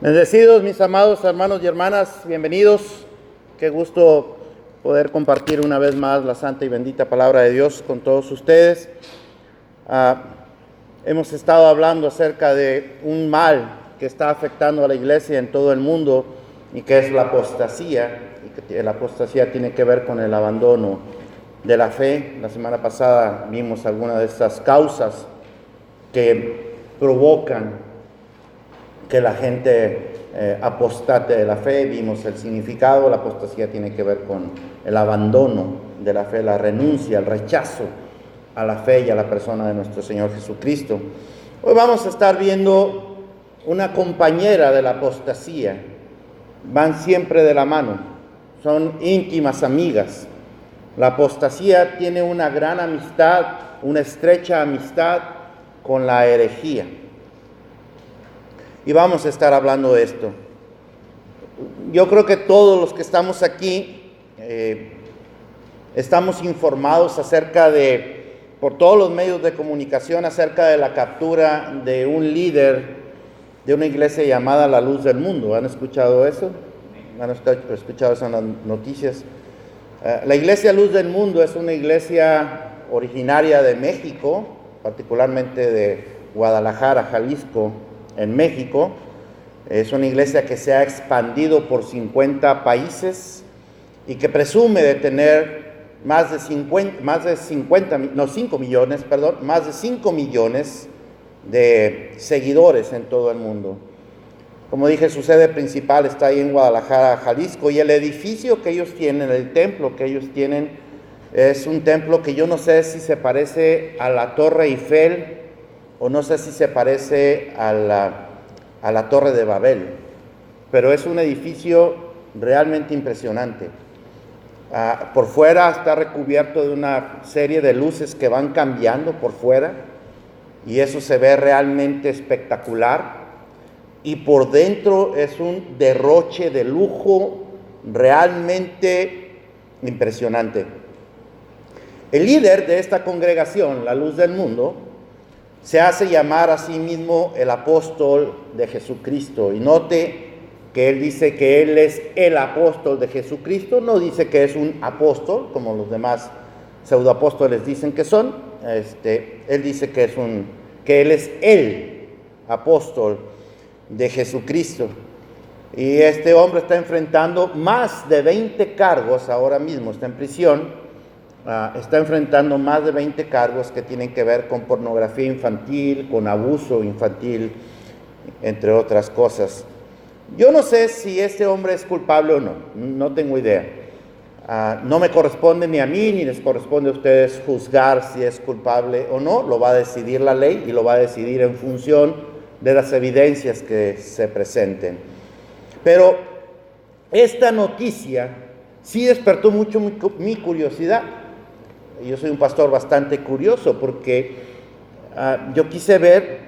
Bendecidos mis amados hermanos y hermanas, bienvenidos. Qué gusto poder compartir una vez más la santa y bendita palabra de Dios con todos ustedes. Hemos estado hablando acerca de un mal que está afectando a la iglesia en todo el mundo y que es la apostasía. Y que la apostasía tiene que ver con el abandono de la fe. La semana pasada vimos algunas de estas causas que provocan que la gente apostate de la fe. Vimos el significado. La apostasía tiene que ver con el abandono de la fe, la renuncia, el rechazo a la fe y a la persona de nuestro Señor Jesucristo. Hoy vamos a estar viendo una compañera de la apostasía. Van siempre de la mano, son íntimas amigas. La apostasía tiene una gran amistad, una estrecha amistad con la herejía. Y vamos a estar hablando de esto. Yo creo que todos los que estamos aquí estamos informados acerca de, por todos los medios de comunicación, acerca de la captura de un líder de una iglesia llamada La Luz del Mundo. ¿Han escuchado eso? ¿Han escuchado eso en las noticias? La iglesia Luz del Mundo es una iglesia originaria de México, particularmente de Guadalajara, Jalisco, en México. Es una iglesia que se ha expandido por 50 países y que presume de tener más de 5 millones de seguidores en todo el mundo. Como dije, su sede principal está ahí en Guadalajara, Jalisco, y el edificio que ellos tienen, el templo que ellos tienen, es un templo que yo no sé si se parece a la Torre Eiffel o no sé si se parece a la Torre de Babel, pero es un edificio realmente impresionante. Por fuera está recubierto de una serie de luces que van cambiando por fuera, y eso se ve realmente espectacular, y por dentro es un derroche de lujo realmente impresionante. El líder de esta congregación, La Luz del Mundo, se hace llamar a sí mismo el apóstol de Jesucristo. Y note que él dice que él es el apóstol de Jesucristo, no dice que es un apóstol, como los demás pseudoapóstoles dicen que son. Él dice que él es el apóstol de Jesucristo. Y este hombre está enfrentando más de 20 cargos, ahora mismo está en prisión. Está enfrentando más de 20 cargos que tienen que ver con pornografía infantil, con abuso infantil, entre otras cosas. Yo no sé si este hombre es culpable o no, no tengo idea. No me corresponde ni a mí ni les corresponde a ustedes juzgar si es culpable o no. Lo va a decidir la ley y lo va a decidir en función de las evidencias que se presenten. Pero esta noticia sí despertó mucho mi curiosidad. Yo soy un pastor bastante curioso porque yo quise ver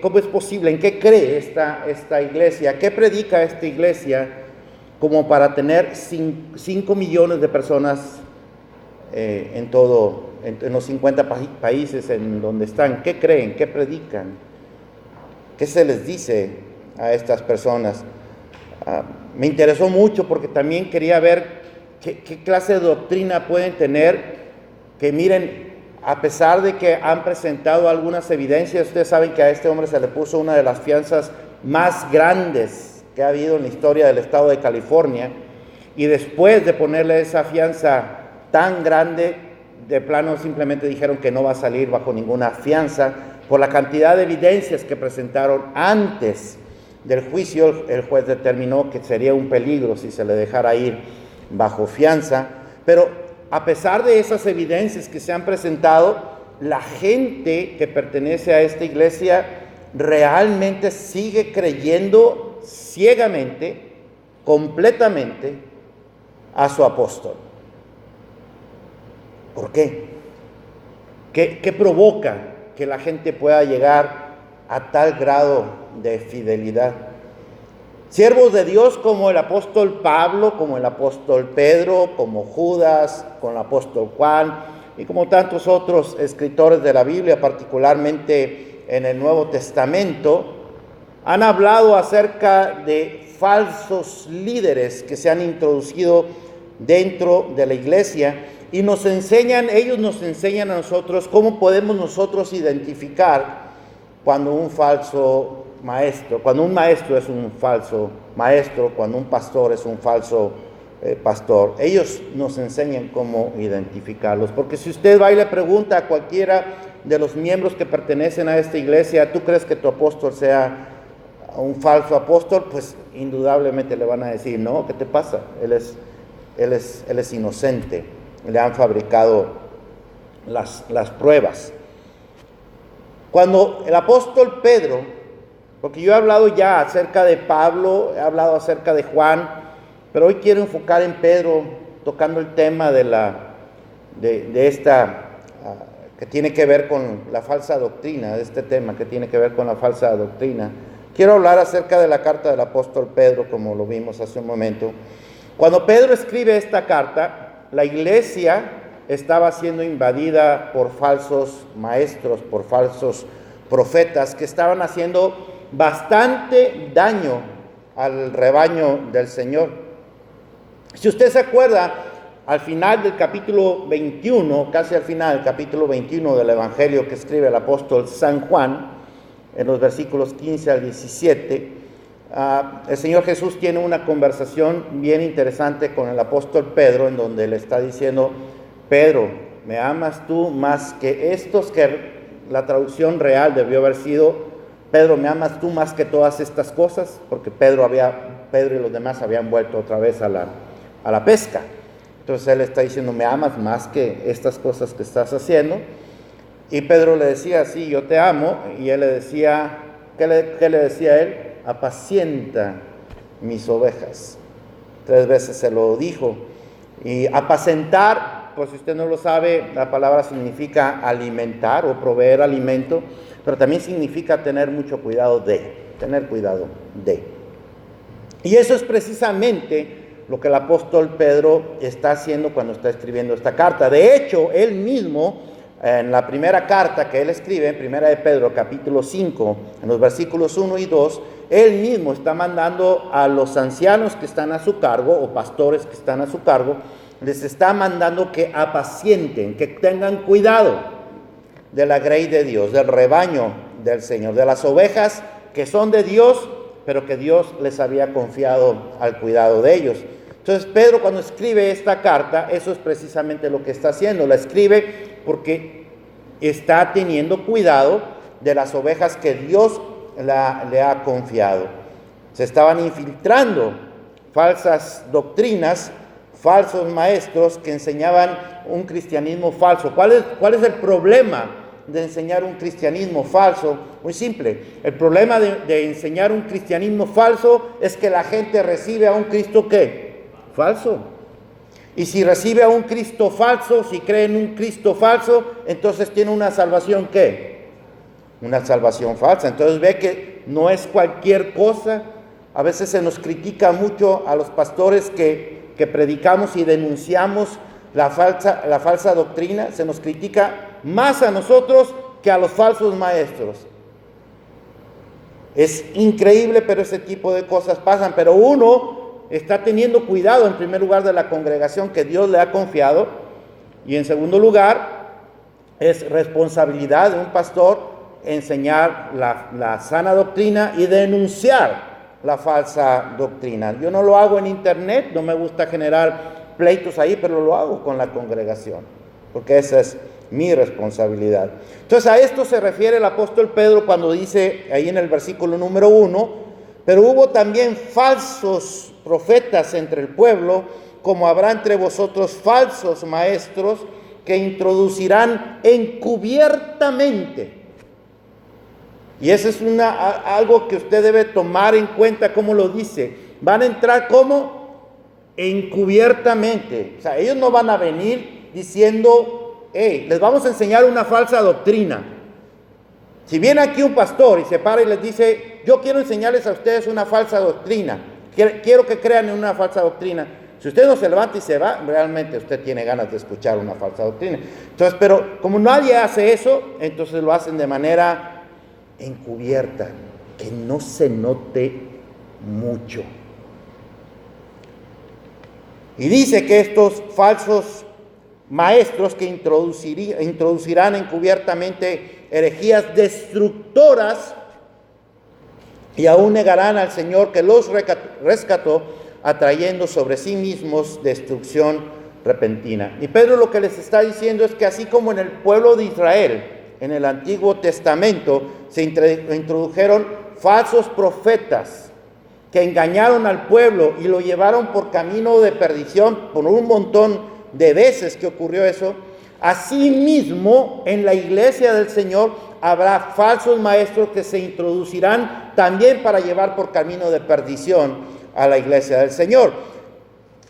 cómo es posible, en qué cree esta iglesia, qué predica esta iglesia como para tener 5 millones de personas en los 50 países en donde están. ¿Qué creen? ¿Qué predican? ¿Qué se les dice a estas personas? Me interesó mucho porque también quería ver qué clase de doctrina pueden tener. Que miren, a pesar de que han presentado algunas evidencias, ustedes saben que a este hombre se le puso una de las fianzas más grandes que ha habido en la historia del estado de California, y después de ponerle esa fianza tan grande, de plano simplemente dijeron que no va a salir bajo ninguna fianza, por la cantidad de evidencias que presentaron antes del juicio. El juez determinó que sería un peligro si se le dejara ir bajo fianza, pero a pesar de esas evidencias que se han presentado, la gente que pertenece a esta iglesia realmente sigue creyendo ciegamente, completamente, a su apóstol. ¿Por qué? ¿Qué provoca que la gente pueda llegar a tal grado de fidelidad? Siervos de Dios como el apóstol Pablo, como el apóstol Pedro, como Judas, como el apóstol Juan y como tantos otros escritores de la Biblia, particularmente en el Nuevo Testamento, han hablado acerca de falsos líderes que se han introducido dentro de la iglesia y ellos nos enseñan a nosotros cómo podemos nosotros identificar cuando un maestro es un falso maestro, cuando un pastor es un falso pastor. Ellos nos enseñan cómo identificarlos, porque si usted va y le pregunta a cualquiera de los miembros que pertenecen a esta iglesia, ¿tú crees que tu apóstol sea un falso apóstol? Pues indudablemente le van a decir, no, ¿qué te pasa? Él es inocente, le han fabricado las pruebas. Cuando el apóstol Pedro, porque yo he hablado ya acerca de Pablo, he hablado acerca de Juan, pero hoy quiero enfocar en Pedro, tocando el tema de esta, que tiene que ver con la falsa doctrina, de este tema que tiene que ver con la falsa doctrina. Quiero hablar acerca de la carta del apóstol Pedro, como lo vimos hace un momento. Cuando Pedro escribe esta carta, la iglesia estaba siendo invadida por falsos maestros, por falsos profetas que estaban haciendo bastante daño al rebaño del Señor. Si usted se acuerda, al final del capítulo 21, casi al final del capítulo 21 del Evangelio que escribe el apóstol San Juan, en los versículos 15 al 17, el Señor Jesús tiene una conversación bien interesante con el apóstol Pedro, en donde le está diciendo: Pedro, ¿me amas tú más que estos? Que la traducción real debió haber sido: Pedro, ¿me amas tú más que todas estas cosas? Porque Pedro y los demás habían vuelto otra vez a la pesca. Entonces él está diciendo: ¿me amas más que estas cosas que estás haciendo? Y Pedro le decía: sí, yo te amo. Y él le decía, ¿qué le decía a él? Apacienta mis ovejas. 3 veces se lo dijo. Y apacentar, pues si usted no lo sabe, la palabra significa alimentar o proveer alimento, pero también significa tener mucho cuidado tener cuidado de. Y eso es precisamente lo que el apóstol Pedro está haciendo cuando está escribiendo esta carta. De hecho, él mismo, en la primera carta que él escribe, en primera de Pedro, capítulo 5, en los versículos 1 y 2, él mismo está mandando a los ancianos que están a su cargo, o pastores que están a su cargo, les está mandando que apacienten, que tengan cuidado de la grey de Dios, del rebaño del Señor, de las ovejas que son de Dios, pero que Dios les había confiado al cuidado de ellos. Entonces Pedro, cuando escribe esta carta, eso es precisamente lo que está haciendo. La escribe porque está teniendo cuidado de las ovejas que Dios le ha confiado. Se estaban infiltrando falsas doctrinas, falsos maestros que enseñaban un cristianismo falso. ¿Cuál es el problema de enseñar un cristianismo falso? Muy simple. El problema de enseñar un cristianismo falso es que la gente recibe a un Cristo ¿qué? Falso. Y si recibe a un Cristo falso, si cree en un Cristo falso, entonces tiene una salvación ¿qué? Una salvación falsa. Entonces ve que no es cualquier cosa. A veces se nos critica mucho a los pastores que predicamos y denunciamos la falsa doctrina. Se nos critica más a nosotros que a los falsos maestros. Es increíble, pero ese tipo de cosas pasan. Pero uno está teniendo cuidado, en primer lugar, de la congregación que Dios le ha confiado, y en segundo lugar, es responsabilidad de un pastor enseñar la sana doctrina y denunciar la falsa doctrina. Yo no lo hago en internet, no me gusta generar pleitos ahí, pero lo hago con la congregación, porque esa es mi responsabilidad. Entonces a esto se refiere el apóstol Pedro cuando dice ahí en el versículo número 1: pero hubo también falsos profetas entre el pueblo, como habrá entre vosotros falsos maestros que introducirán encubiertamente. Y eso es algo que usted debe tomar en cuenta, como lo dice. Van a entrar como encubiertamente. O sea, ellos no van a venir diciendo: hey, les vamos a enseñar una falsa doctrina. Si viene aquí un pastor y se para y les dice: yo quiero enseñarles a ustedes una falsa doctrina, quiero que crean en una falsa doctrina. Si usted no se levanta y se va, realmente usted tiene ganas de escuchar una falsa doctrina. Entonces, pero como nadie hace eso, entonces lo hacen de manera encubierta. que no se note mucho. Y dice que estos falsos maestros que introducirán encubiertamente herejías destructoras y aún negarán al Señor que los rescató, atrayendo sobre sí mismos destrucción repentina. Y Pedro lo que les está diciendo es que así como en el pueblo de Israel, en el Antiguo Testamento, se introdujeron falsos profetas que engañaron al pueblo y lo llevaron por camino de perdición por un montón de veces que ocurrió eso, asimismo en la iglesia del Señor habrá falsos maestros que se introducirán también para llevar por camino de perdición a la iglesia del Señor.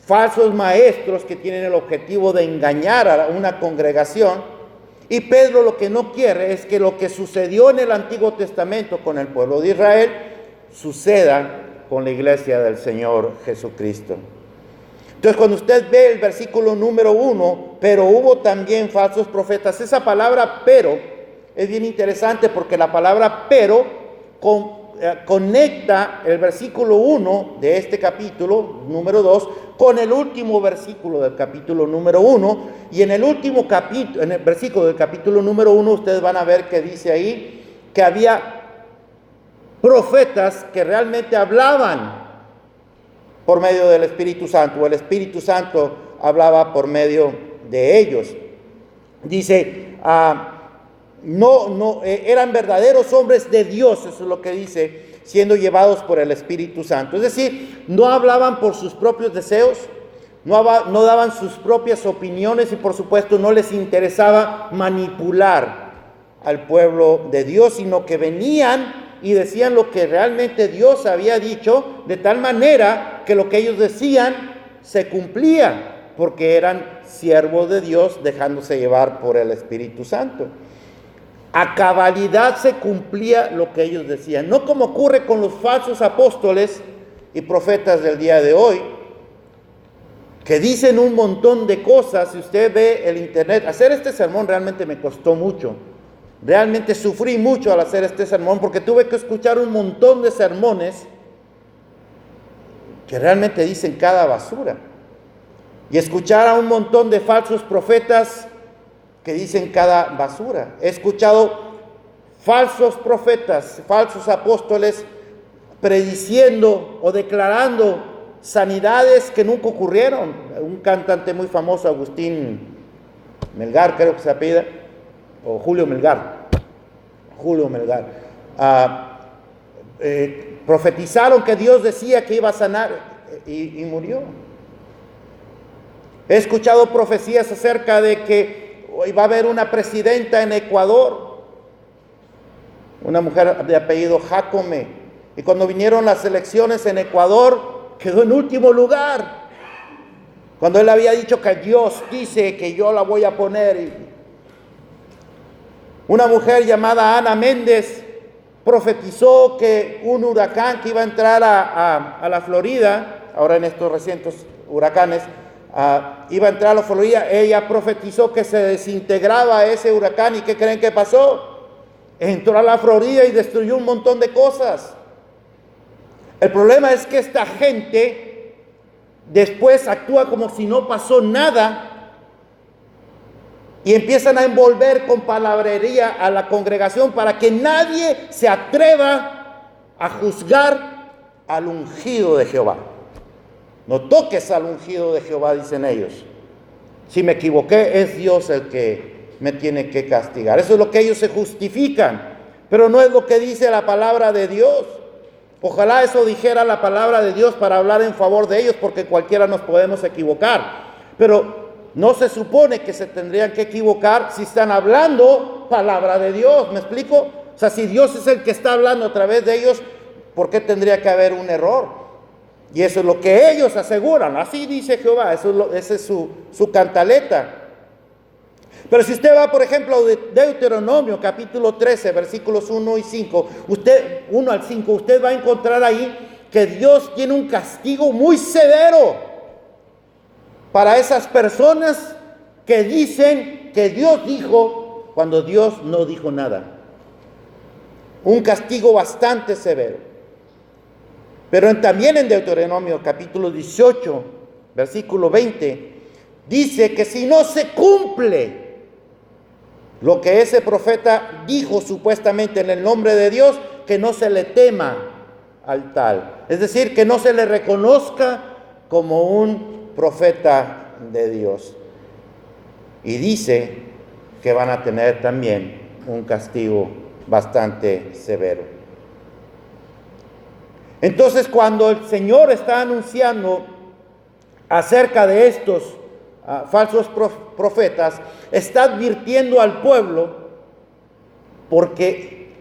Falsos maestros que tienen el objetivo de engañar a una congregación. Y Pedro lo que no quiere es que lo que sucedió en el Antiguo Testamento con el pueblo de Israel suceda con la iglesia del Señor Jesucristo. Entonces, cuando usted ve el versículo número 1, pero hubo también falsos profetas, esa palabra pero es bien interesante porque la palabra pero conecta el versículo 1 de este capítulo número 2 con el último versículo del capítulo número 1, y en el último capítulo, en el versículo del capítulo número 1, ustedes van a ver que dice ahí que había profetas que realmente hablaban por medio del Espíritu Santo, o el Espíritu Santo hablaba por medio de ellos. Dice, eran verdaderos hombres de Dios, eso es lo que dice, siendo llevados por el Espíritu Santo. Es decir, no hablaban por sus propios deseos, no daban sus propias opiniones y por supuesto no les interesaba manipular al pueblo de Dios, sino que venían y decían lo que realmente Dios había dicho, de tal manera que lo que ellos decían se cumplía, porque eran siervos de Dios dejándose llevar por el Espíritu Santo. A cabalidad se cumplía lo que ellos decían, no como ocurre con los falsos apóstoles y profetas del día de hoy, que dicen un montón de cosas. Si usted ve el internet, hacer este sermón realmente me costó mucho. Realmente sufrí mucho al hacer este sermón porque tuve que escuchar un montón de sermones que realmente dicen cada basura. Y escuchar a un montón de falsos profetas que dicen cada basura. He escuchado falsos profetas, falsos apóstoles prediciendo o declarando sanidades que nunca ocurrieron. Un cantante muy famoso, Agustín Melgar, creo que se apellida, o Julio Melgar, profetizaron que Dios decía que iba a sanar y murió. He escuchado profecías acerca de que hoy va a haber una presidenta en Ecuador, una mujer de apellido Jacome, y cuando vinieron las elecciones en Ecuador quedó en último lugar, cuando él había dicho que Dios dice que yo la voy a poner. Una mujer llamada Ana Méndez profetizó que un huracán que iba a entrar a la Florida, ahora en estos recientes huracanes, iba a entrar a la Florida. Ella profetizó que se desintegraba ese huracán. ¿Y qué creen que pasó? Entró a la Florida y destruyó un montón de cosas. El problema es que esta gente después actúa como si no pasó nada y empiezan a envolver con palabrería a la congregación para que nadie se atreva a juzgar al ungido de Jehová. No toques al ungido de Jehová, dicen ellos. Si me equivoqué, es Dios el que me tiene que castigar. Eso es lo que ellos se justifican, pero no es lo que dice la palabra de Dios. Ojalá eso dijera la palabra de Dios para hablar en favor de ellos, porque cualquiera nos podemos equivocar. Pero no se supone que se tendrían que equivocar si están hablando palabra de Dios. ¿Me explico? O sea, si Dios es el que está hablando a través de ellos, ¿por qué tendría que haber un error? Y eso es lo que ellos aseguran. Así dice Jehová, esa es su cantaleta. Pero si usted va, por ejemplo, a Deuteronomio, capítulo 13, versículos 1 y 5, 1 al 5, usted va a encontrar ahí que Dios tiene un castigo muy severo para esas personas que dicen que Dios dijo cuando Dios no dijo nada. un castigo bastante severo. Pero también en Deuteronomio capítulo 18, versículo 20, dice que si no se cumple lo que ese profeta dijo supuestamente en el nombre de Dios, que no se le tema al tal. Es decir, que no se le reconozca como un profeta de Dios. Y dice que van a tener también un castigo bastante severo. Entonces, cuando el Señor está anunciando acerca de estos falsos profetas, está advirtiendo al pueblo, porque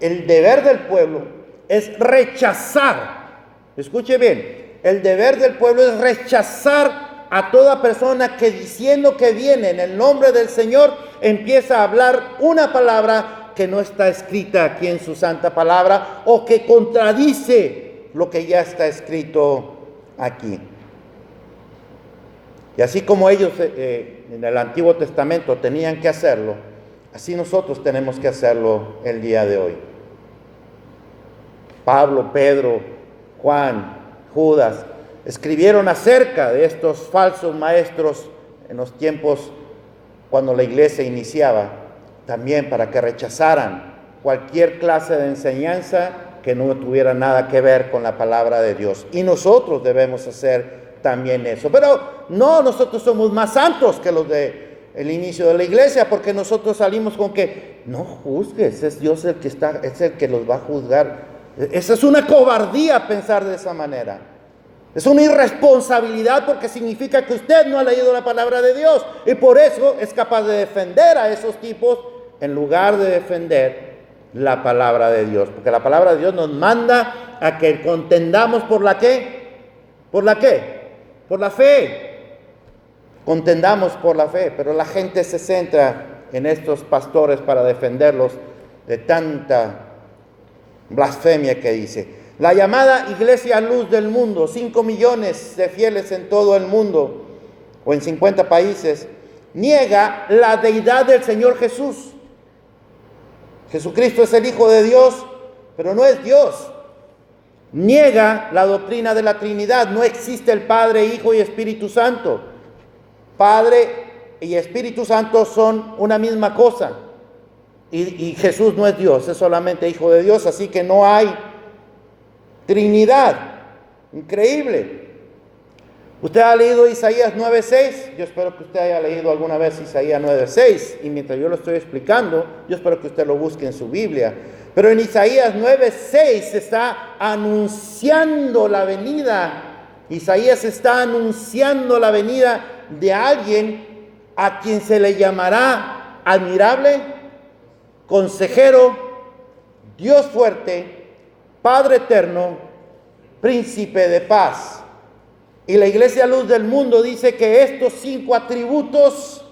el deber del pueblo es rechazar. Escuche bien, el deber del pueblo es rechazar a toda persona que, diciendo que viene en el nombre del Señor, empieza a hablar una palabra que no está escrita aquí en su santa palabra, o que contradice lo que ya está escrito aquí. Y así como ellos en el Antiguo Testamento tenían que hacerlo, así nosotros tenemos que hacerlo el día de hoy. Pablo, Pedro, Juan, Judas escribieron acerca de estos falsos maestros en los tiempos cuando la iglesia iniciaba, también para que rechazaran cualquier clase de enseñanza que no tuviera nada que ver con la palabra de Dios. Y nosotros debemos hacer también eso. Pero no, nosotros somos más santos que los del inicio de la iglesia, porque nosotros salimos con que no juzgues, es Dios el que está, es el que los va a juzgar. Esa es una cobardía pensar de esa manera. Es una irresponsabilidad, porque significa que usted no ha leído la palabra de Dios y por eso es capaz de defender a esos tipos en lugar de defender la palabra de Dios. Porque la palabra de Dios nos manda a que contendamos por la ¿qué? ¿Por la qué? Por la fe. Contendamos por la fe, pero la gente se centra en estos pastores para defenderlos de tanta blasfemia que dice. La llamada Iglesia Luz del Mundo, 5 millones de fieles en todo el mundo, o en 50 países, niega la deidad del Señor Jesús. Jesucristo es el Hijo de Dios, pero no es Dios. Niega la doctrina de la Trinidad. No existe el Padre, Hijo y Espíritu Santo. Padre y Espíritu Santo son una misma cosa. Y Jesús no es Dios, es solamente Hijo de Dios, así que no hay Trinidad. Increíble. ¿Usted ha leído Isaías 9:6? Yo espero que usted haya leído alguna vez Isaías 9:6. Y mientras yo lo estoy explicando, yo espero que usted lo busque en su Biblia. Pero en Isaías 9:6 se está anunciando la venida. Isaías está anunciando la venida de alguien a quien se le llamará admirable, consejero, Dios fuerte, Padre eterno, príncipe de paz. Y la Iglesia Luz del Mundo dice que estos 5 atributos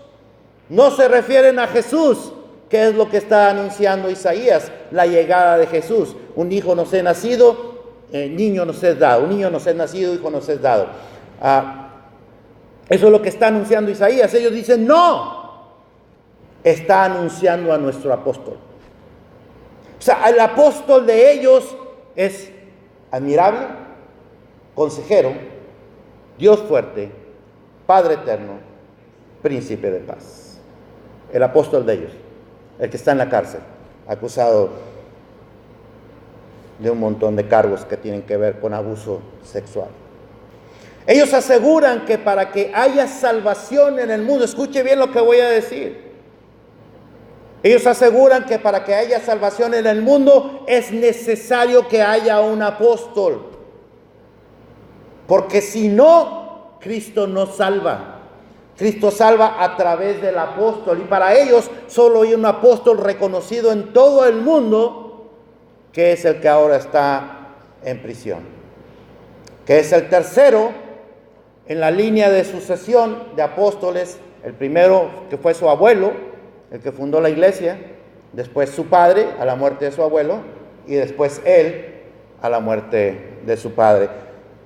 no se refieren a Jesús, que es lo que está anunciando Isaías, la llegada de Jesús. Un hijo nos es nacido, niño nos es dado. Un niño nos es nacido, hijo nos es dado. Eso es lo que está anunciando Isaías. Ellos dicen, no, está anunciando a nuestro apóstol. O sea, el apóstol de ellos es admirable, consejero, Dios fuerte, Padre eterno, príncipe de paz. El apóstol de ellos, el que está en la cárcel, acusado de un montón de cargos que tienen que ver con abuso sexual. Ellos aseguran que para que haya salvación en el mundo, escuche bien lo que voy a decir. Ellos aseguran que para que haya salvación en el mundo es necesario que haya un apóstol. Porque si no, Cristo no salva. Cristo salva a través del apóstol. Y para ellos solo hay un apóstol reconocido en todo el mundo, que es el que ahora está en prisión. Que es el tercero en la línea de sucesión de apóstoles. El primero que fue su abuelo, el que fundó la iglesia, después su padre a la muerte de su abuelo y después él a la muerte de su padre.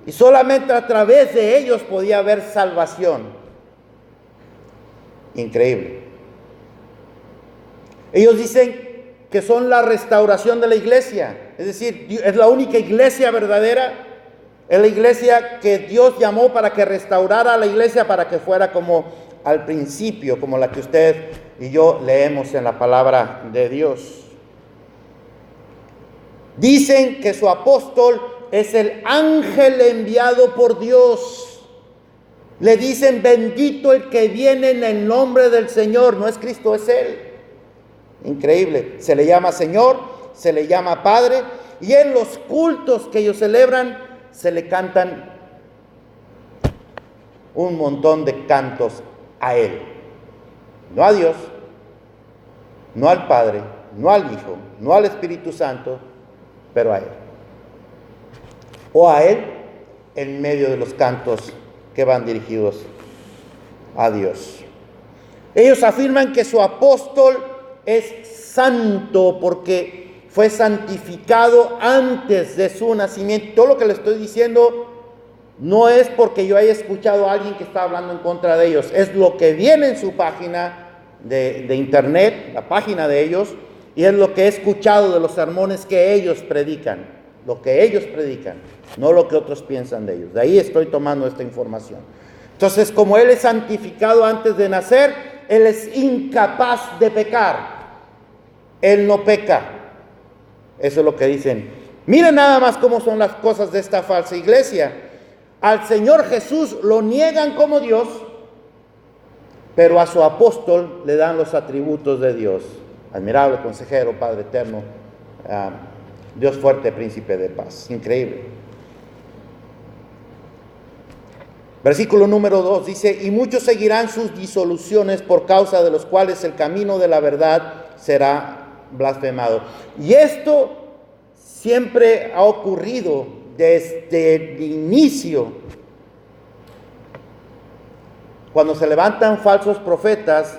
Y solamente a través de ellos podía haber salvación. Increíble. Ellos dicen que son la restauración de la iglesia. Es decir, es la única iglesia verdadera. Es la iglesia que Dios llamó para que restaurara a la iglesia, para que fuera como al principio, como la que usted y yo leemos en la palabra de Dios. Dicen que su apóstol es el ángel enviado por Dios. Le dicen, bendito el que viene en el nombre del Señor. No es Cristo, es Él. Increíble. Se le llama Señor, se le llama Padre, y en los cultos que ellos celebran se le cantan un montón de cantos a Él. No a Dios, no al Padre, no al Hijo, no al Espíritu Santo, pero a Él. O a Él en medio de los cantos que van dirigidos a Dios. Ellos afirman que su apóstol es santo porque fue santificado antes de su nacimiento. Todo lo que le estoy diciendo no es porque yo haya escuchado a alguien que está hablando en contra de ellos, es lo que viene en su página de internet, la página de ellos, y es lo que he escuchado de los sermones que ellos predican, lo que ellos predican, no lo que otros piensan de ellos. De ahí estoy tomando esta información. Entonces, como Él es santificado antes de nacer, Él es incapaz de pecar. Él no peca. Eso es lo que dicen. Miren nada más cómo son las cosas de esta falsa iglesia. Al Señor Jesús lo niegan como Dios, pero a su apóstol le dan los atributos de Dios. Admirable consejero, Padre eterno, Dios fuerte, príncipe de paz. Increíble. Versículo número 2 dice, y muchos seguirán sus disoluciones, por causa de los cuales el camino de la verdad será blasfemado. Y esto siempre ha ocurrido desde el inicio. Cuando se levantan falsos profetas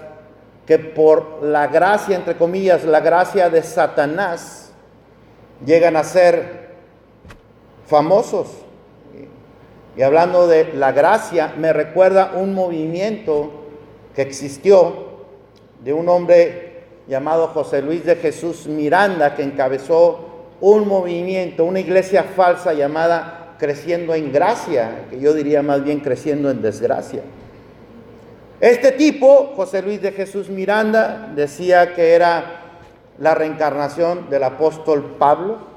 que por la gracia, entre comillas, la gracia de Satanás, llegan a ser famosos. Y hablando de la gracia, me recuerda un movimiento que existió de un hombre llamado José Luis de Jesús Miranda, que encabezó un movimiento, una iglesia falsa llamada Creciendo en Gracia, que yo diría más bien Creciendo en Desgracia. Este tipo, José Luis de Jesús Miranda, decía que era la reencarnación del apóstol Pablo.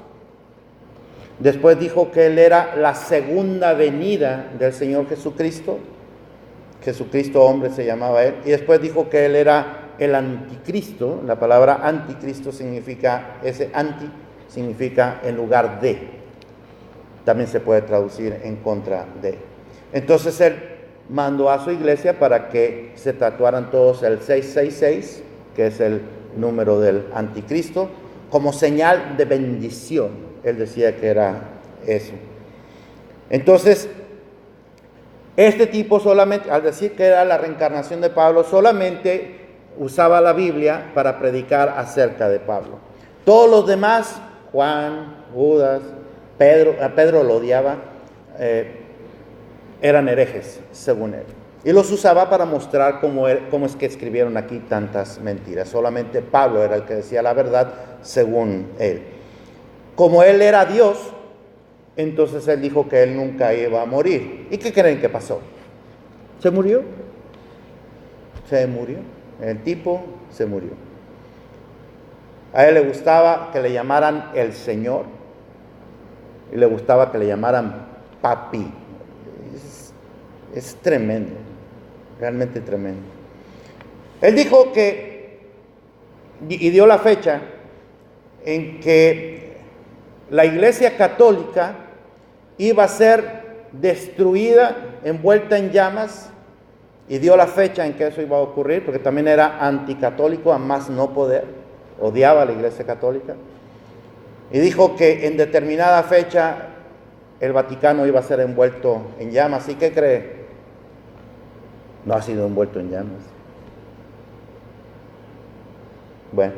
Después dijo que él era la segunda venida del Señor Jesucristo. Jesucristo hombre se llamaba él. Y después dijo que él era el anticristo. La palabra anticristo significa, ese anti significa en lugar de. También se puede traducir en contra de. Entonces él mandó a su iglesia para que se tatuaran todos el 666, que es el número del anticristo, como señal de bendición. Él decía que era eso. Entonces, este tipo solamente, al decir que era la reencarnación de Pablo, solamente usaba la Biblia para predicar acerca de Pablo. Todos los demás, Juan, Judas, Pedro, a Pedro lo odiaba, eran herejes, según él. Y los usaba para mostrar cómo es que escribieron aquí tantas mentiras. Solamente Pablo era el que decía la verdad, según él. Como él era Dios, entonces él dijo que él nunca iba a morir. ¿Y qué creen que pasó? ¿Se murió? Se murió. El tipo se murió. A él le gustaba que le llamaran el Señor. Y le gustaba que le llamaran papi. Es tremendo. Realmente tremendo. Él dijo que, y dio la fecha en que la Iglesia Católica iba a ser destruida, envuelta en llamas, y dio la fecha en que eso iba a ocurrir, porque también era anticatólico, a más no poder, odiaba a la Iglesia Católica, y dijo que en determinada fecha el Vaticano iba a ser envuelto en llamas. ¿Y qué cree? No ha sido envuelto en llamas. Bueno,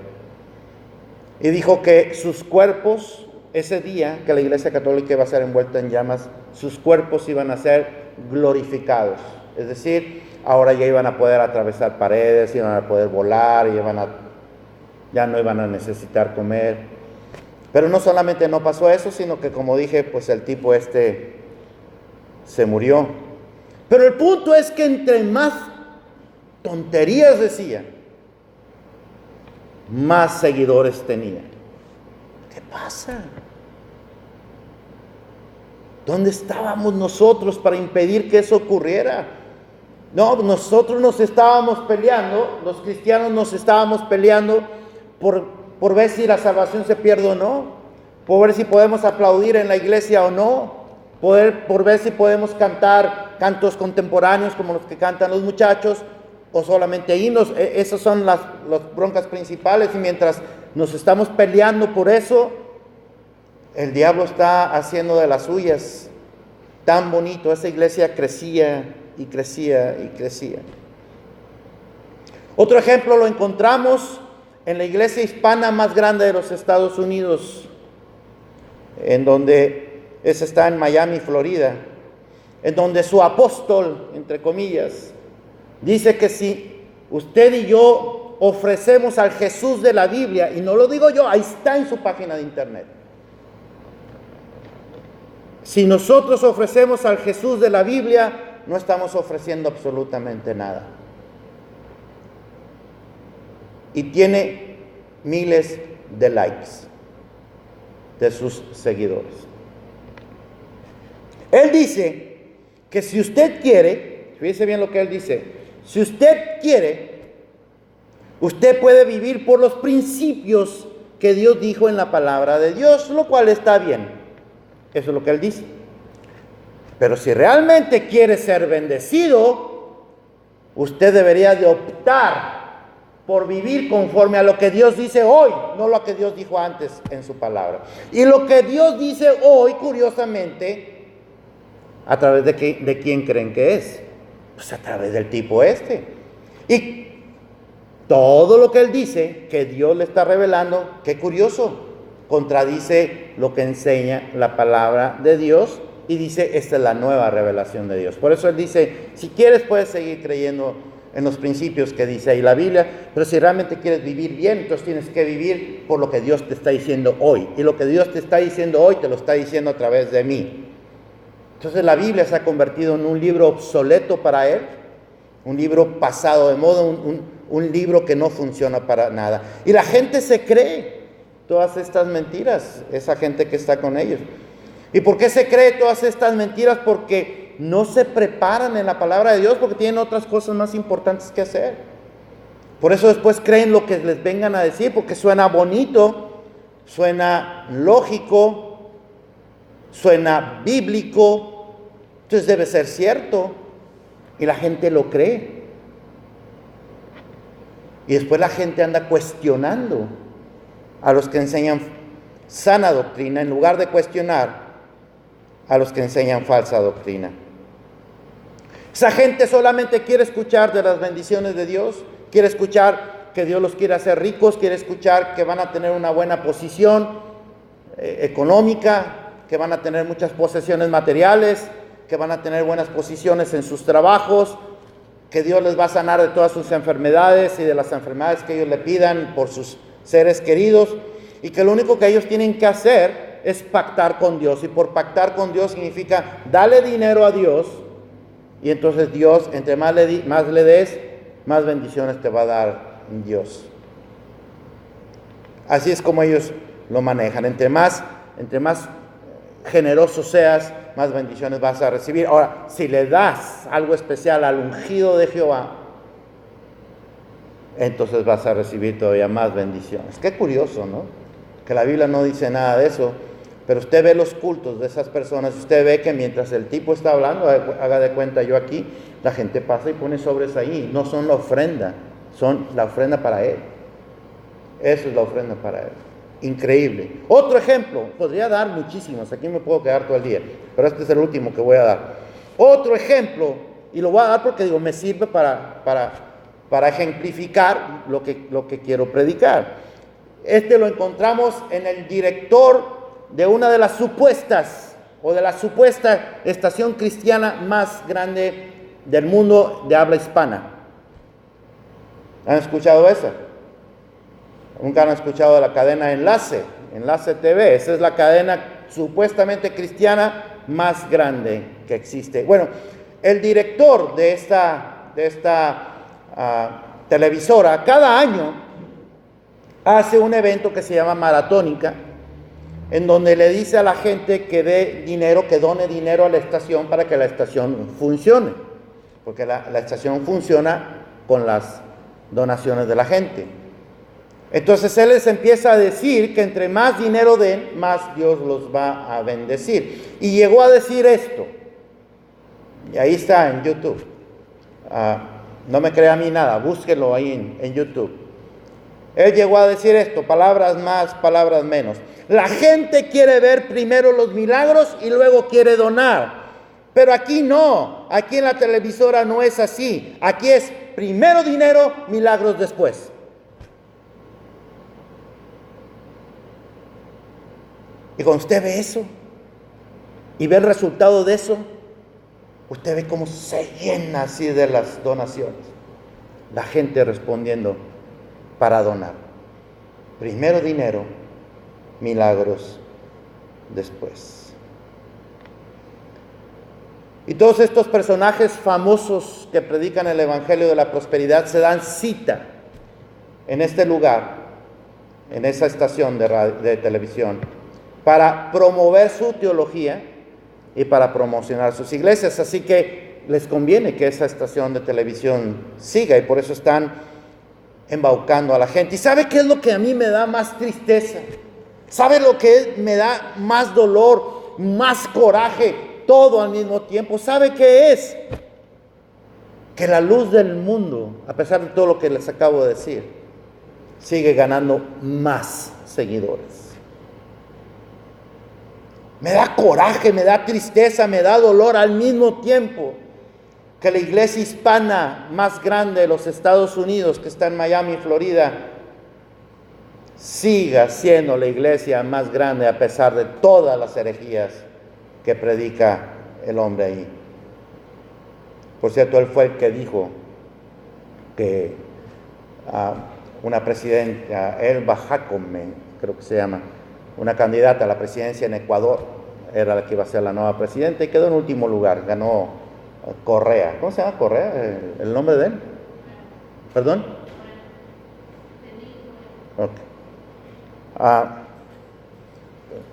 y dijo que sus cuerpos, ese día que la Iglesia Católica iba a ser envuelta en llamas, sus cuerpos iban a ser glorificados. Es decir, ahora ya iban a poder atravesar paredes, iban a poder volar, ya no iban a necesitar comer. Pero no solamente no pasó eso, sino que como dije, pues el tipo se murió. Pero el punto es que entre más tonterías decía, más seguidores tenía. ¿Qué pasa? ¿Dónde estábamos nosotros para impedir que eso ocurriera? No, nosotros nos estábamos peleando, los cristianos nos estábamos peleando por ver si la salvación se pierde o no, por ver si podemos aplaudir en la iglesia o no, por ver si podemos cantar cantos contemporáneos como los que cantan los muchachos, o solamente himnos. Esas son las broncas principales, y mientras nos estamos peleando por eso, el diablo está haciendo de las suyas. Tan bonito, esa iglesia crecía y crecía y crecía. Otro ejemplo lo encontramos en la iglesia hispana más grande de los Estados Unidos, en donde esa está en Miami, Florida, en donde su apóstol, entre comillas, dice que si usted y yo ofrecemos al Jesús de la Biblia, y no lo digo yo, ahí está en su página de internet, si nosotros ofrecemos al Jesús de la Biblia, no estamos ofreciendo absolutamente nada. Y tiene miles de likes de sus seguidores. Él dice que si usted quiere, fíjese bien lo que él dice, si usted quiere, usted puede vivir por los principios que Dios dijo en la palabra de Dios, lo cual está bien. Eso es lo que él dice. Pero si realmente quiere ser bendecido, usted debería de optar por vivir conforme a lo que Dios dice hoy, no lo que Dios dijo antes en su palabra. Y lo que Dios dice hoy, curiosamente, ¿a través de quién creen que es? Pues a través del tipo este. Y todo lo que él dice, que Dios le está revelando, qué curioso, contradice lo que enseña la palabra de Dios, y dice, esta es la nueva revelación de Dios. Por eso él dice, si quieres puedes seguir creyendo en los principios que dice ahí la Biblia, pero si realmente quieres vivir bien, entonces tienes que vivir por lo que Dios te está diciendo hoy. Y lo que Dios te está diciendo hoy, te lo está diciendo a través de mí. Entonces la Biblia se ha convertido en un libro obsoleto para él, un libro pasado de moda, un libro que no funciona para nada. Y la gente se cree todas estas mentiras, esa gente que está con ellos. ¿Y por qué se cree todas estas mentiras? Porque no se preparan en la palabra de Dios, porque tienen otras cosas más importantes que hacer. Por eso después creen lo que les vengan a decir, porque suena bonito, suena lógico, suena bíblico, entonces debe ser cierto, y la gente lo cree. Y después la gente anda cuestionando a los que enseñan sana doctrina, en lugar de cuestionar a los que enseñan falsa doctrina. Esa gente solamente quiere escuchar de las bendiciones de Dios, quiere escuchar que Dios los quiere hacer ricos, quiere escuchar que van a tener una buena posición económica, que van a tener muchas posesiones materiales, que van a tener buenas posiciones en sus trabajos, que Dios les va a sanar de todas sus enfermedades y de las enfermedades que ellos le pidan por sus seres queridos, y que lo único que ellos tienen que hacer es pactar con Dios. Y por pactar con Dios significa darle dinero a Dios, y entonces Dios, entre más le des, más bendiciones te va a dar Dios. Así es como ellos lo manejan. Entre más generoso seas, más bendiciones vas a recibir. Ahora, si le das algo especial al ungido de Jehová, entonces vas a recibir todavía más bendiciones. Qué curioso, ¿no? Que la Biblia no dice nada de eso, pero usted ve los cultos de esas personas, usted ve que mientras el tipo está hablando, haga de cuenta yo aquí, la gente pasa y pone sobres ahí. No son la ofrenda, son la ofrenda para él. Eso es la ofrenda para él. Increíble. Otro ejemplo, podría dar muchísimos, aquí me puedo quedar todo el día, pero este es el último que voy a dar. Otro ejemplo, y lo voy a dar porque digo, me sirve para ejemplificar lo que quiero predicar. Este lo encontramos en el director de una de las supuestas, o de la supuesta estación cristiana más grande del mundo de habla hispana. ¿Han escuchado eso? Nunca han escuchado de la cadena Enlace, Enlace TV. Esa es la cadena supuestamente cristiana más grande que existe. Bueno, el director de esta televisora cada año hace un evento que se llama Maratónica, en donde le dice a la gente que dé dinero, que done dinero a la estación para que la estación funcione, porque la estación funciona con las donaciones de la gente. Entonces él les empieza a decir que entre más dinero den, más Dios los va a bendecir. Y llegó a decir esto, y ahí está en YouTube. No me crea a mí nada, búsquelo ahí en YouTube. Él llegó a decir esto, palabras más, palabras menos. La gente quiere ver primero los milagros y luego quiere donar. Pero aquí no, aquí en la televisora no es así. Aquí es primero dinero, milagros después. Y cuando usted ve eso y ve el resultado de eso, usted ve cómo se llena así de las donaciones. La gente respondiendo para donar. Primero dinero, milagros después. Y todos estos personajes famosos que predican el Evangelio de la Prosperidad se dan cita en este lugar, en esa estación de televisión, para promover su teología y para promocionar sus iglesias. Así que les conviene que esa estación de televisión siga, y por eso están embaucando a la gente. ¿Y sabe qué es lo que a mí me da más tristeza? ¿Sabe lo que me da más dolor, más coraje, todo al mismo tiempo? ¿Sabe qué es? Que la luz del mundo, a pesar de todo lo que les acabo de decir, sigue ganando más seguidores. Me da coraje, me da tristeza, me da dolor al mismo tiempo que la iglesia hispana más grande de los Estados Unidos, que está en Miami, Florida, siga siendo la iglesia más grande a pesar de todas las herejías que predica el hombre ahí. Por cierto, él fue el que dijo que una presidenta, Elba Jacome, creo que se llama, una candidata a la presidencia en Ecuador, era la que iba a ser la nueva presidenta, y quedó en último lugar, ganó Correa. ¿Cómo se llama Correa? ¿El nombre de él? ¿Perdón? Okay.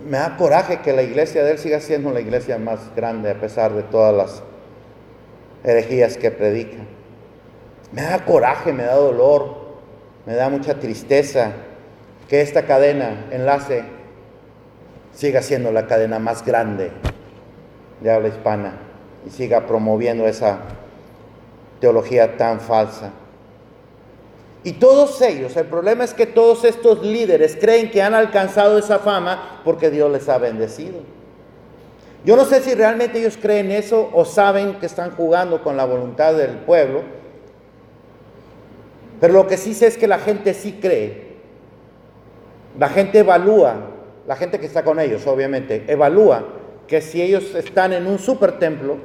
Me da coraje que la iglesia de él siga siendo la iglesia más grande a pesar de todas las herejías que predica. Me da coraje, me da dolor, me da mucha tristeza que esta cadena, Enlace, siga siendo la cadena más grande de habla hispana y siga promoviendo esa teología tan falsa. Y todos ellos, el problema es que todos estos líderes creen que han alcanzado esa fama porque Dios les ha bendecido. Yo no sé si realmente ellos creen eso o saben que están jugando con la voluntad del pueblo, pero lo que sí sé es que la gente sí cree. La gente evalúa, la gente que está con ellos obviamente, evalúa que si ellos están en un super templo,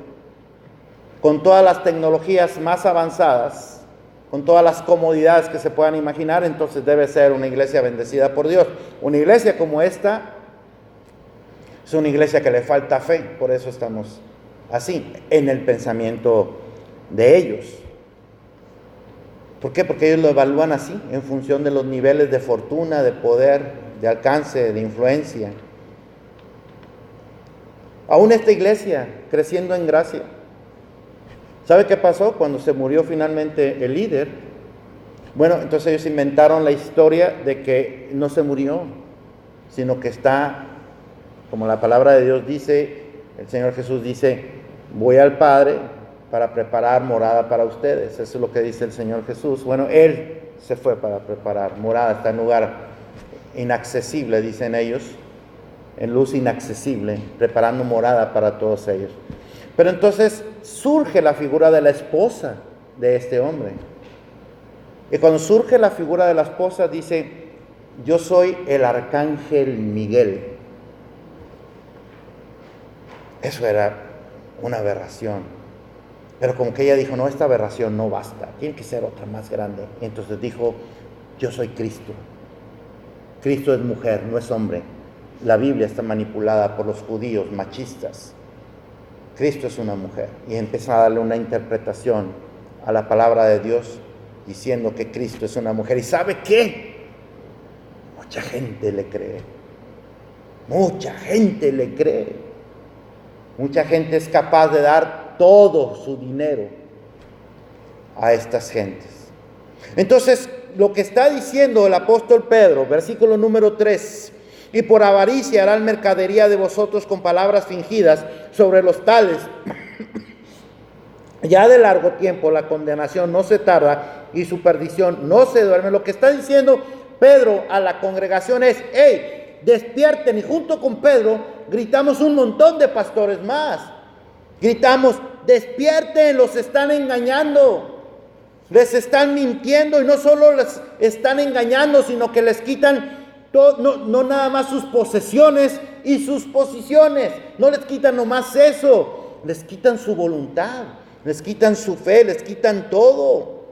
con todas las tecnologías más avanzadas, con todas las comodidades que se puedan imaginar, entonces debe ser una iglesia bendecida por Dios. Una iglesia como esta es una iglesia que le falta fe, por eso estamos así, en el pensamiento de ellos. ¿Por qué? Porque ellos lo evalúan así, en función de los niveles de fortuna, de poder, de alcance, de influencia. Aún esta iglesia, creciendo en gracia. ¿Sabe qué pasó cuando se murió finalmente el líder? Bueno, entonces ellos inventaron la historia de que no se murió, sino que está, como la palabra de Dios dice, el Señor Jesús dice, voy al Padre para preparar morada para ustedes. Eso es lo que dice el Señor Jesús. Bueno, Él se fue para preparar morada, está en lugar inaccesible, dicen ellos, en luz inaccesible, preparando morada para todos ellos. Pero entonces surge la figura de la esposa de este hombre. Y cuando surge la figura de la esposa, dice, yo soy el arcángel Miguel. Eso era una aberración. Pero como que ella dijo, no, esta aberración no basta, tiene que ser otra más grande. Y entonces dijo, yo soy Cristo. Cristo es mujer, no es hombre. La Biblia está manipulada por los judíos machistas. Cristo es una mujer. Y empiezan a darle una interpretación a la palabra de Dios diciendo que Cristo es una mujer. ¿Y sabe qué? Mucha gente le cree. Mucha gente le cree. Mucha gente es capaz de dar todo su dinero a estas gentes. Entonces, lo que está diciendo el apóstol Pedro, versículo número 3, y por avaricia harán mercadería de vosotros con palabras fingidas sobre los tales. Ya de largo tiempo la condenación no se tarda y su perdición no se duerme. Lo que está diciendo Pedro a la congregación es: hey, despierten. Y junto con Pedro gritamos un montón de pastores más. Gritamos: despierten, los están engañando. Les están mintiendo, y no solo les están engañando, sino que les quitan no nada más sus posesiones y sus posiciones. No les quitan nomás eso, les quitan su voluntad, les quitan su fe, les quitan todo.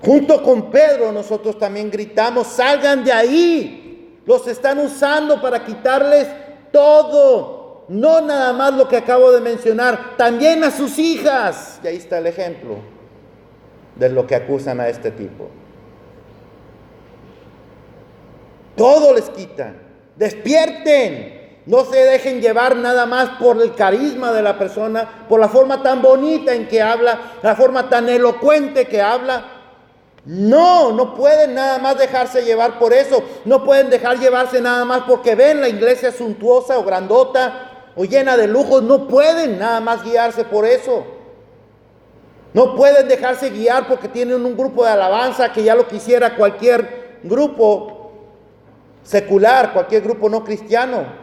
Junto con Pedro nosotros también gritamos: salgan de ahí. Los están usando para quitarles todo. No nada más lo que acabo de mencionar, también a sus hijas. Y ahí está el ejemplo de lo que acusan a este tipo. Todo les quitan. Despierten. No se dejen llevar nada más por el carisma de la persona, por la forma tan bonita en que habla, la forma tan elocuente que habla. No pueden nada más dejarse llevar por eso. No pueden dejar llevarse nada más porque ven la iglesia suntuosa o grandota o llena de lujos. No pueden nada más guiarse por eso. No pueden dejarse guiar porque tienen un grupo de alabanza que ya lo quisiera cualquier grupo secular, cualquier grupo no cristiano.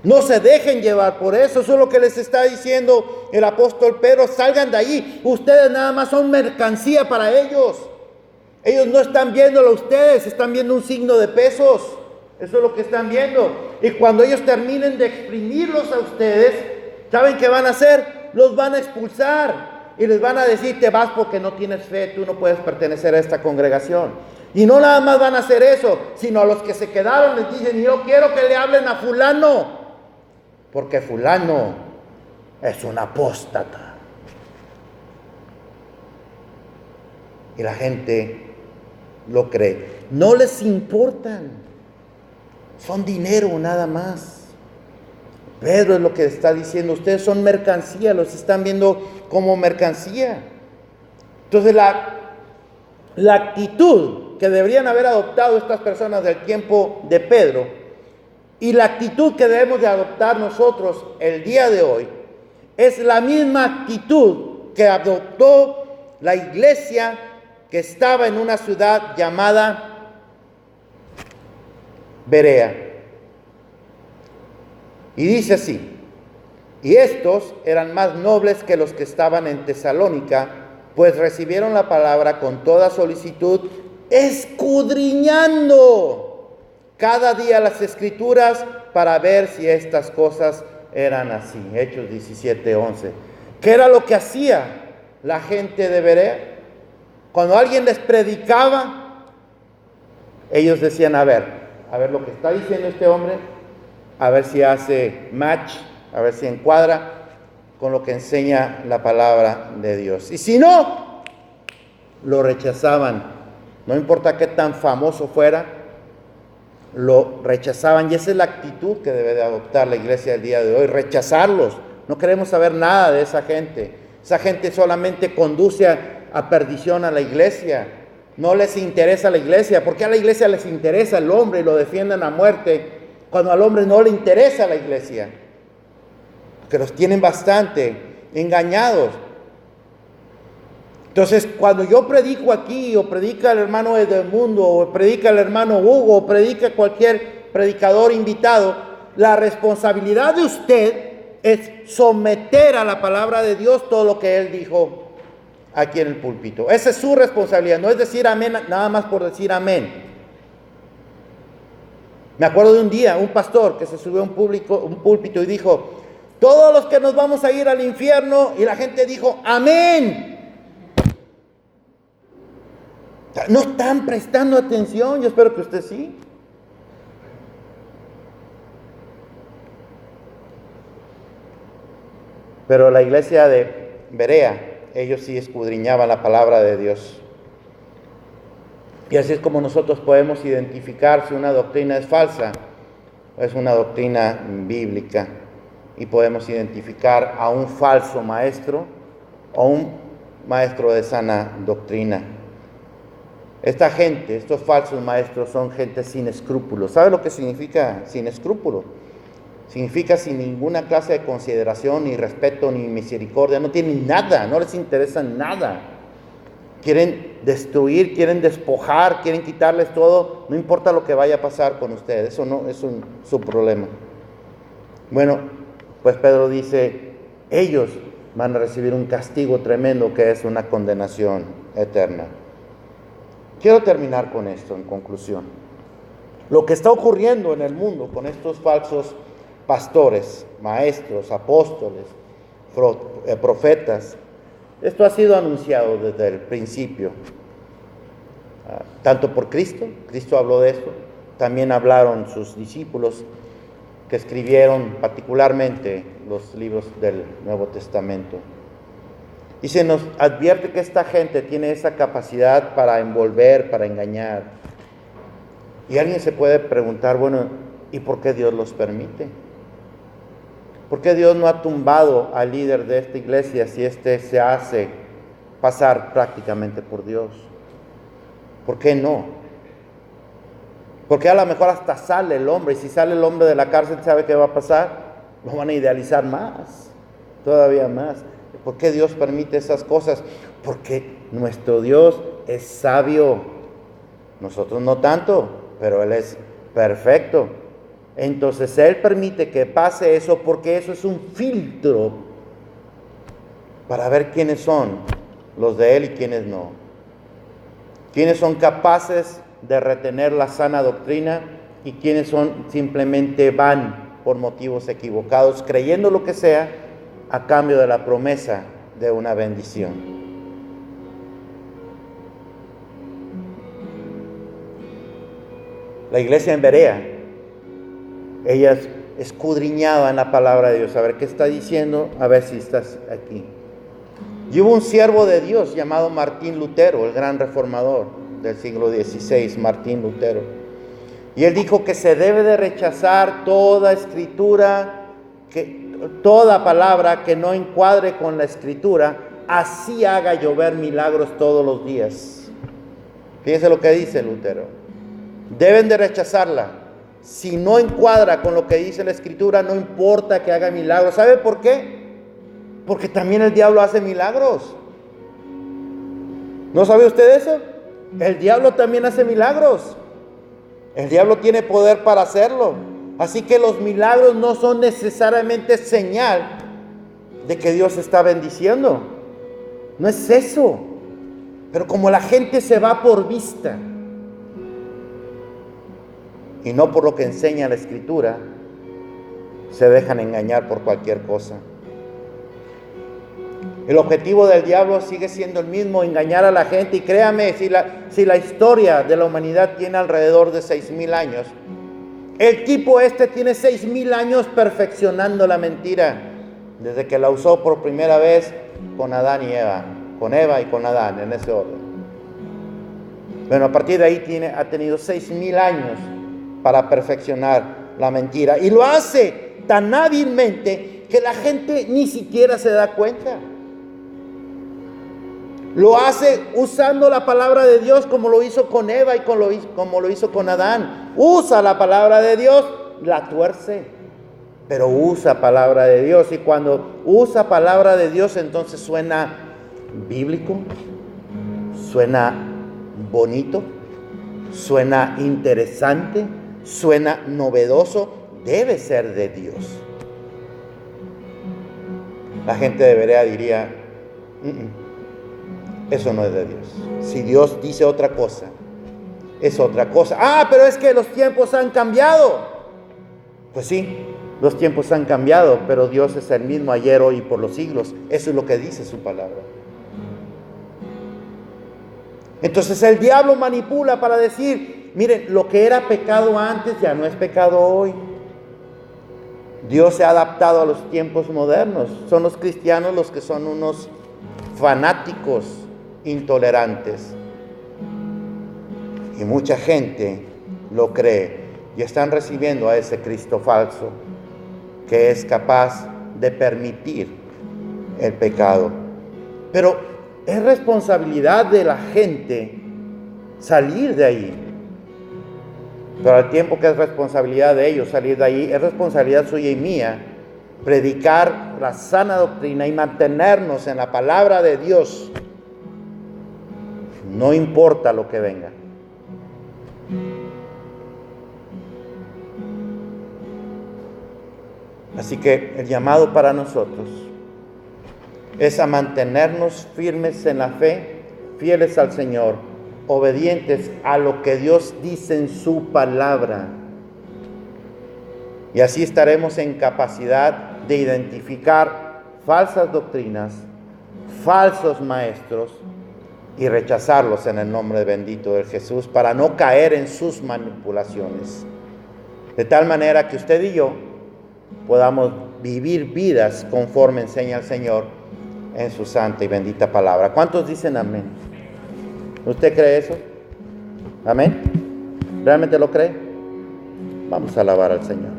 No se dejen llevar por eso. Eso es lo que les está diciendo el apóstol Pedro: salgan de ahí. Ustedes nada más son mercancía para ellos. Ellos no están viéndolo a ustedes, están viendo un signo de pesos. Eso es lo que están viendo. Y cuando ellos terminen de exprimirlos a ustedes, ¿saben qué van a hacer? Los van a expulsar y les van a decir: te vas porque no tienes fe, tú no puedes pertenecer a esta congregación. Y no nada más van a hacer eso, sino a los que se quedaron les dicen: yo quiero que le hablen a fulano, porque fulano es un apóstata. Y la gente lo cree. No les importan, son dinero nada más. Pedro es lo que está diciendo: ustedes son mercancía, los están viendo como mercancía. Entonces la actitud que deberían haber adoptado estas personas del tiempo de Pedro y la actitud que debemos de adoptar nosotros el día de hoy es la misma actitud que adoptó la iglesia que estaba en una ciudad llamada Berea. Y dice así: y estos eran más nobles que los que estaban en Tesalónica, pues recibieron la palabra con toda solicitud, escudriñando cada día las escrituras para ver si estas cosas eran así. Hechos 17:11. ¿Qué era lo que hacía la gente de Berea? Cuando alguien les predicaba, ellos decían: a ver lo que está diciendo este hombre, a ver si hace match, a ver si encuadra con lo que enseña la palabra de Dios. Y si no, lo rechazaban. No importa qué tan famoso fuera, lo rechazaban. Y esa es la actitud que debe de adoptar la iglesia del día de hoy: rechazarlos. No queremos saber nada de esa gente. Esa gente solamente conduce a perdición a la iglesia. No les interesa la iglesia, porque a la iglesia les interesa el hombre y lo defienden a muerte, cuando al hombre no le interesa la iglesia, porque los tienen bastante engañados. Entonces, cuando yo predico aquí, o predica el hermano Edmundo, o predica el hermano Hugo, o predica cualquier predicador invitado, la responsabilidad de usted es someter a la palabra de Dios todo lo que él dijo aquí en el púlpito. Esa es su responsabilidad. No es decir amén nada más por decir amén. Me acuerdo de un día, un pastor que se subió a un púlpito y dijo: todos los que nos vamos a ir al infierno, y la gente dijo amén. No están prestando atención, yo espero que usted sí. Pero la iglesia de Berea, ellos sí escudriñaban la palabra de Dios. Y así es como nosotros podemos identificar si una doctrina es falsa o es una doctrina bíblica. Y podemos identificar a un falso maestro o un maestro de sana doctrina. Esta gente, estos falsos maestros son gente sin escrúpulos. ¿Sabe lo que significa sin escrúpulo? Significa sin ninguna clase de consideración, ni respeto, ni misericordia. No tienen nada, no les interesa nada. Quieren destruir, quieren despojar, quieren quitarles todo. No importa lo que vaya a pasar con ustedes, eso no es su problema. Bueno, pues Pedro dice, ellos van a recibir un castigo tremendo que es una condenación eterna. Quiero terminar con esto en conclusión. Lo que está ocurriendo en el mundo con estos falsos pastores, maestros, apóstoles, profetas, esto ha sido anunciado desde el principio, tanto por Cristo habló de esto, también hablaron sus discípulos que escribieron particularmente los libros del Nuevo Testamento. Y se nos advierte que esta gente tiene esa capacidad para envolver, para engañar. Y alguien se puede preguntar, bueno, ¿y por qué Dios los permite? ¿Por qué Dios no ha tumbado al líder de esta iglesia si éste se hace pasar prácticamente por Dios? ¿Por qué no? Porque a lo mejor hasta sale el hombre, y si sale el hombre de la cárcel, ¿sabe qué va a pasar? Lo van a idealizar más, todavía más. ¿Por qué Dios permite esas cosas? Porque nuestro Dios es sabio. Nosotros no tanto, pero Él es perfecto. Entonces Él permite que pase eso porque eso es un filtro para ver quiénes son los de Él y quiénes no. Quiénes son capaces de retener la sana doctrina y quiénes son simplemente van por motivos equivocados, creyendo lo que sea a cambio de la promesa de una bendición. La iglesia en Berea, ellas escudriñaban la palabra de Dios, a ver qué está diciendo, a ver si estás aquí. Y hubo un siervo de Dios llamado Martín Lutero, el gran reformador del siglo XVI, Martín Lutero. Y él dijo que se debe de rechazar toda escritura, toda palabra que no encuadre con la escritura, así haga llover milagros todos los días. Fíjense lo que dice Lutero. Deben de rechazarla. Si no encuadra con lo que dice la escritura, no importa que haga milagros. ¿Sabe por qué? Porque también el diablo hace milagros. ¿No sabe usted eso? El diablo también hace milagros. El diablo tiene poder para hacerlo. Así que los milagros no son necesariamente señal de que Dios está bendiciendo. No es eso. Pero como la gente se va por vista y no por lo que enseña la Escritura, se dejan engañar por cualquier cosa. El objetivo del diablo sigue siendo el mismo, engañar a la gente. Y créame, si la historia de la humanidad tiene alrededor de 6,000 años, el tipo tiene 6,000 años perfeccionando la mentira, desde que la usó por primera vez con Adán y Eva, con Eva y con Adán, en ese orden. Bueno, a partir de ahí ha tenido 6,000 años para perfeccionar la mentira. Y lo hace tan hábilmente que la gente ni siquiera se da cuenta. Lo hace usando la palabra de Dios como lo hizo con Eva y como lo hizo con Adán. Usa la palabra de Dios, la tuerce, pero usa palabra de Dios. Y cuando usa palabra de Dios, entonces suena bíblico, suena bonito, suena interesante, suena novedoso, debe ser de Dios. La gente de Berea diría, eso no es de Dios. Si Dios dice otra cosa, es otra cosa. Pero es que los tiempos han cambiado. Pues sí, los tiempos han cambiado, pero Dios es el mismo ayer, hoy y por los siglos. Eso es lo que dice su palabra. Entonces el diablo manipula para decir, miren, lo que era pecado antes ya no es pecado hoy. Dios se ha adaptado a los tiempos modernos. Son los cristianos los que son unos fanáticos intolerantes. Y mucha gente lo cree y están recibiendo a ese Cristo falso que es capaz de permitir el pecado. Pero es responsabilidad de la gente salir de ahí. Pero al tiempo que es responsabilidad de ellos salir de ahí, es responsabilidad suya y mía predicar la sana doctrina y mantenernos en la palabra de Dios. No importa lo que venga. Así que el llamado para nosotros es a mantenernos firmes en la fe, fieles al Señor, obedientes a lo que Dios dice en su palabra. Y así estaremos en capacidad de identificar falsas doctrinas, falsos maestros y rechazarlos en el nombre bendito de Jesús para no caer en sus manipulaciones. De tal manera que usted y yo podamos vivir vidas conforme enseña el Señor en su santa y bendita palabra. ¿Cuántos dicen amén? ¿Usted cree eso? ¿Amén? ¿Realmente lo cree? Vamos a alabar al Señor.